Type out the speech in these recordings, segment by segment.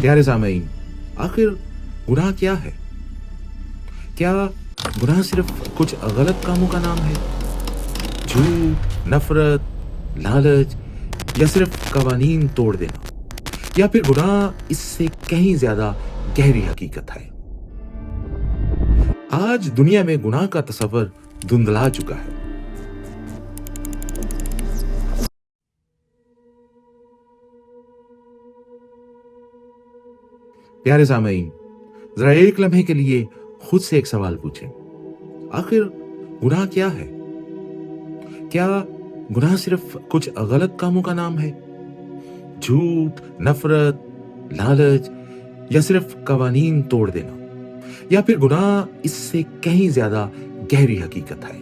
प्यारे सामीन, आखिर गुनाह क्या है? क्या गुनाह सिर्फ कुछ गलत कामों का नाम है? झूठ, नफरत, लालच या सिर्फ कवानीन तोड़ देना? या फिर गुनाह इससे कहीं ज्यादा गहरी हकीकत है? आज दुनिया में गुनाह का तस्वर धुंधला चुका है। प्यारे सामीन, जरा एक लम्हे के लिए खुद से एक सवाल पूछें। आखिर गुनाह क्या है? क्या गुनाह सिर्फ कुछ गलत कामों का नाम है? झूठ, नफरत, लालच या सिर्फ कवानीन तोड़ देना? या फिर गुनाह इससे कहीं ज्यादा गहरी हकीकत है?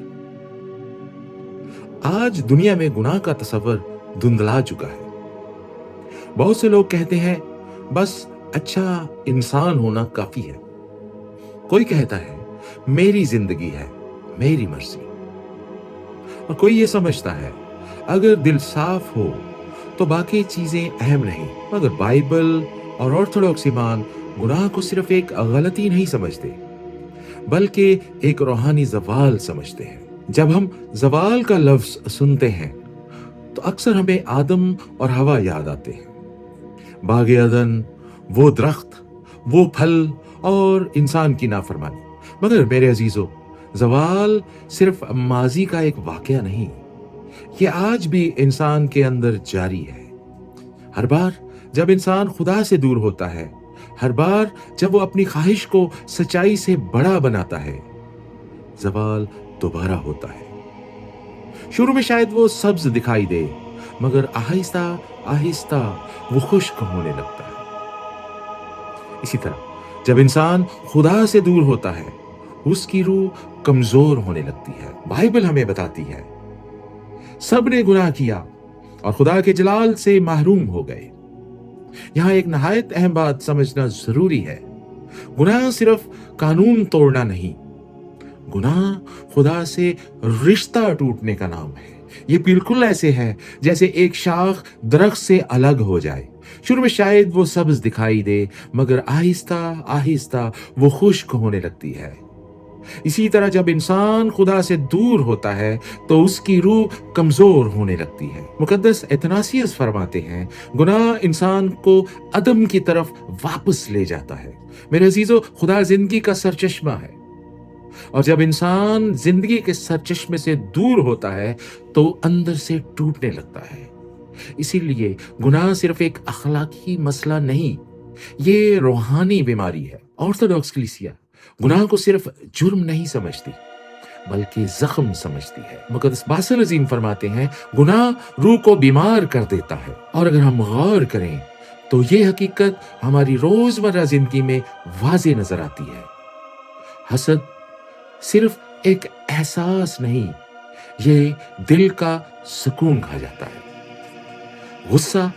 आज दुनिया में गुनाह का तस्वर धुंधला चुका है। बहुत से लोग कहते हैं बस अच्छा इंसान होना काफी है। कोई कहता है मेरी जिंदगी है, मेरी मर्जी। और कोई ये समझता है अगर दिल साफ हो तो बाकी चीजें अहम नहीं। मगर बाइबल और ऑर्थोडॉक्स ईमान गुनाह को सिर्फ एक गलती नहीं समझते, बल्कि एक रूहानी ज़वाल समझते हैं। जब हम ज़वाल का लफ्ज सुनते हैं तो अक्सर हमें आदम और हवा याद आते हैं। बागे अदन, वो दरख्त, वो फल और इंसान की नाफरमानी। मगर मेरे अजीजों, ज़वाल सिर्फ माजी का एक वाकया नहीं, ये आज भी इंसान के अंदर जारी है। हर बार जब इंसान खुदा से दूर होता है, हर बार जब वो अपनी ख्वाहिश को सच्चाई से बड़ा बनाता है, ज़वाल दोबारा होता है। शुरू में शायद वो सब्ज दिखाई दे, मगर आहिस्ता आहिस्ता वो खुश्क होने लगता है। इसी तरह जब इंसान खुदा से दूर होता है, उसकी रूह कमजोर होने लगती है। बाइबल हमें बताती है सब ने गुनाह किया और खुदा के जलाल से महरूम हो गए। यहां एक नहायत अहम बात समझना जरूरी है। गुनाह सिर्फ कानून तोड़ना नहीं, गुनाह खुदा से रिश्ता टूटने का नाम है। ये बिल्कुल ऐसे है जैसे एक शाख दरख्त से अलग हो जाए। शुरू में शायद वो सब्ज दिखाई दे, मगर आहिस्ता आहिस्ता वो खुश्क होने लगती है। इसी तरह जब इंसान खुदा से दूर होता है तो उसकी रूह कमजोर होने लगती है। मुकद्दस एतनासियस फरमाते हैं गुनाह इंसान को अदम की तरफ वापस ले जाता है। मेरे अजीजों, खुदा जिंदगी का सरचश्मा है, और जब इंसान जिंदगी के सरचश्मे से दूर होता है तो अंदर से टूटने लगता है। इसीलिए गुनाह सिर्फ एक अखलाकी मसला नहीं, ये रूहानी बीमारी है। ऑर्थोडॉक्स कलीसिया गुनाह को सिर्फ जुर्म नहीं समझती, बल्कि जख्म समझती है। मुकद्दस बासिल अजीम फरमाते हैं गुनाह रूह को बीमार कर देता है। और अगर हम गौर करें तो ये हकीकत हमारी रोजमर्रा जिंदगी में वाज़ेह नजर आती है। हसद सिर्फ एक एहसास नहीं, ये दिल का सुकून खा जाता है। गुस्सा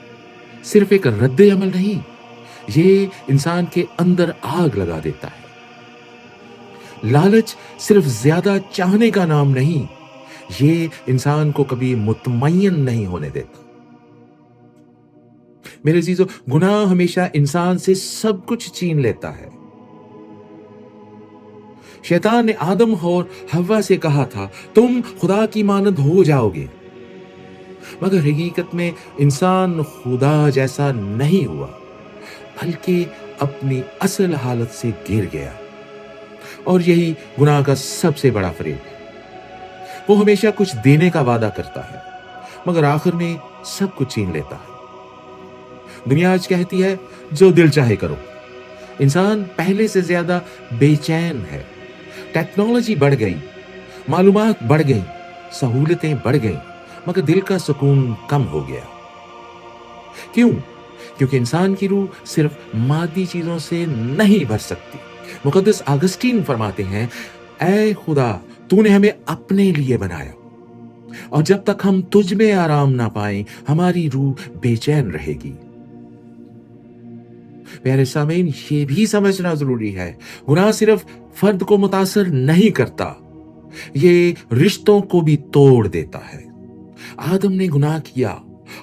सिर्फ एक रद्द अमल नहीं, ये इंसान के अंदर आग लगा देता है। लालच सिर्फ ज्यादा चाहने का नाम नहीं, ये इंसान को कभी मुतमय्यन नहीं होने देता। मेरे अजीजों, गुनाह हमेशा इंसान से सब कुछ छीन लेता है। शैतान ने आदम और हव्वा से कहा था तुम खुदा की मानद हो जाओगे, मगर हकीकत में इंसान खुदा जैसा नहीं हुआ, बल्कि अपनी असल हालत से गिर गया। और यही गुनाह का सबसे बड़ा फरेब है। वो हमेशा कुछ देने का वादा करता है, मगर आखिर में सब कुछ छीन लेता है। दुनिया आज कहती है जो दिल चाहे करो। इंसान पहले से ज्यादा बेचैन है। टेक्नोलॉजी बढ़ गई, मालूमात बढ़ गई, सहूलतें बढ़ गई, मगर दिल का सुकून कम हो गया। क्यों? क्योंकि इंसान की रूह सिर्फ मादी चीजों से नहीं भर सकती। मुकद्दस अगस्तीन फरमाते हैं ऐ खुदा, तूने हमें अपने लिए बनाया, और जब तक हम तुझ में आराम ना पाए हमारी रूह बेचैन रहेगी। प्यारे सामीन, ये भी समझना जरूरी है गुनाह सिर्फ फर्द को मुतासर नहीं करता, ये रिश्तों को भी तोड़ देता है। आदम ने गुनाह किया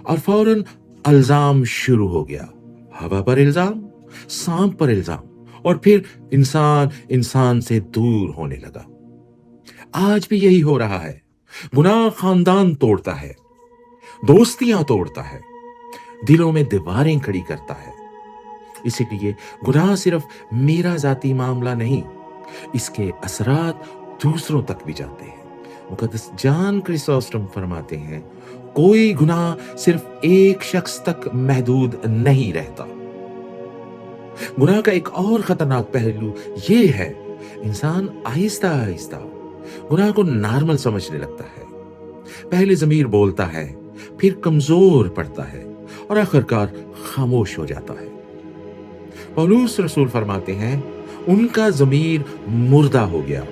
और फौरन इल्जाम शुरू हो गया। हवा पर इल्जाम, सांप पर इल्जाम और फिर इंसान इंसान से दूर होने लगा। आज भी यही हो रहा है। गुनाह खानदान तोड़ता है, दोस्तियां तोड़ता है, दिलों में दीवारें खड़ी करता है। इसीलिए गुनाह सिर्फ मेरा जाती मामला नहीं, इसके असरात दूसरों तक भी जाते हैं। मुकद्दस जॉन क्रिसोस्टम फरमाते हैं, कोई गुनाह सिर्फ एक शख्स तक महदूद नहीं रहता। गुनाह का एक और खतरनाक पहलू ये है, इंसान आहिस्ता आहिस्ता गुनाह को नॉर्मल समझने लगता है। पहले ज़मीर बोलता है, फिर कमजोर पड़ता है और आखिरकार खामोश हो जाता है। पौलुस रसूल फरमाते हैं, उनका ज़मीर मुर्दा हो गया।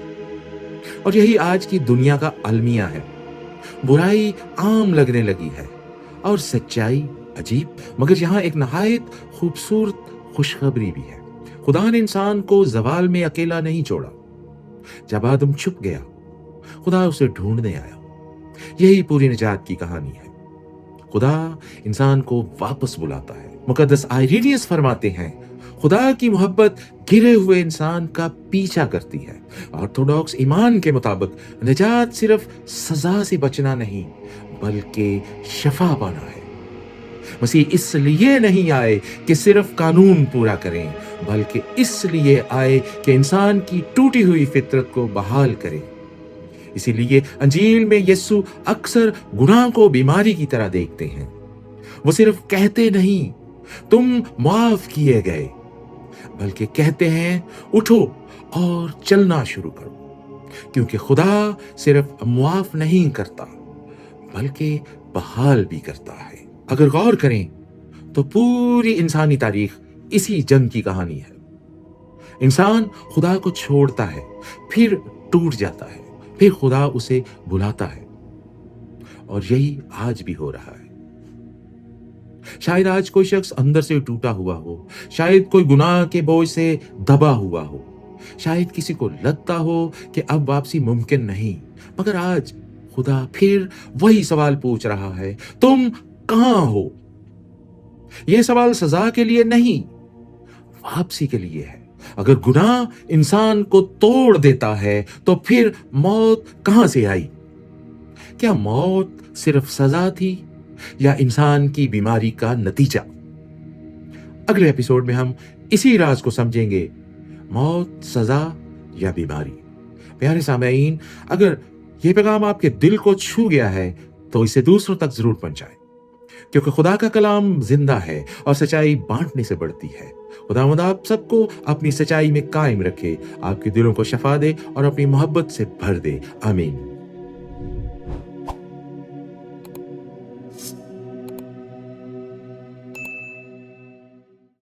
और यही आज की दुनिया का अलमिया है। बुराई आम लगने लगी है और सच्चाई अजीब। मगर यहाँ एक नहायत खूबसूरत खुशखबरी भी है। खुदा ने इंसान को ज़वाल में अकेला नहीं छोड़ा। जब आदम छुप गया, खुदा उसे ढूंढने आया। यही पूरी निजात की कहानी है। खुदा इंसान को वापस बुलाता है। मुकद्दस आइरेनियस फरमाते हैं, खुदा की मोहब्बत गिरे हुए इंसान का पीछा करती है। ऑर्थोडॉक्स ईमान के मुताबिक निजात सिर्फ सजा से बचना नहीं, बल्कि शफा पाना है। मसीह इसलिए नहीं आए कि सिर्फ कानून पूरा करें, बल्कि इसलिए आए कि इंसान की टूटी हुई फितरत को बहाल करें। इसीलिए अंजील में यीशु अक्सर गुनाह को बीमारी की तरह देखते हैं। वो सिर्फ कहते नहीं, तुम माफ किए गए, बल्कि कहते हैं, उठो और चलना शुरू करो। क्योंकि खुदा सिर्फ माफ नहीं करता, बल्कि बहाल भी करता है। अगर गौर करें तो पूरी इंसानी तारीख इसी जंग की कहानी है। इंसान खुदा को छोड़ता है, फिर टूट जाता है, फिर खुदा उसे बुलाता है। और यही आज भी हो रहा है। शायद आज कोई शख्स अंदर से टूटा हुआ हो, शायद कोई गुनाह के बोझ से दबा हुआ हो, शायद किसी को लगता हो कि अब वापसी मुमकिन नहीं। मगर आज खुदा फिर वही सवाल पूछ रहा है, तुम कहां हो? यह सवाल सजा के लिए नहीं, वापसी के लिए है। अगर गुनाह इंसान को तोड़ देता है तो फिर मौत कहां से आई? क्या मौत सिर्फ सजा थी या इंसान की बीमारी का नतीजा? अगले एपिसोड में हम इसी राज को समझेंगे, मौत, सजा या बीमारी। प्यारे सामईन, अगर यह पैगाम आपके दिल को छू गया है तो इसे दूसरों तक जरूर पहुंचाएं, क्योंकि खुदा का कलाम जिंदा है और सच्चाई बांटने से बढ़ती है। खुदावंद आप सबको अपनी सच्चाई में कायम रखे, आपके दिलों को शफा दे और अपनी मोहब्बत से भर दे। आमीन।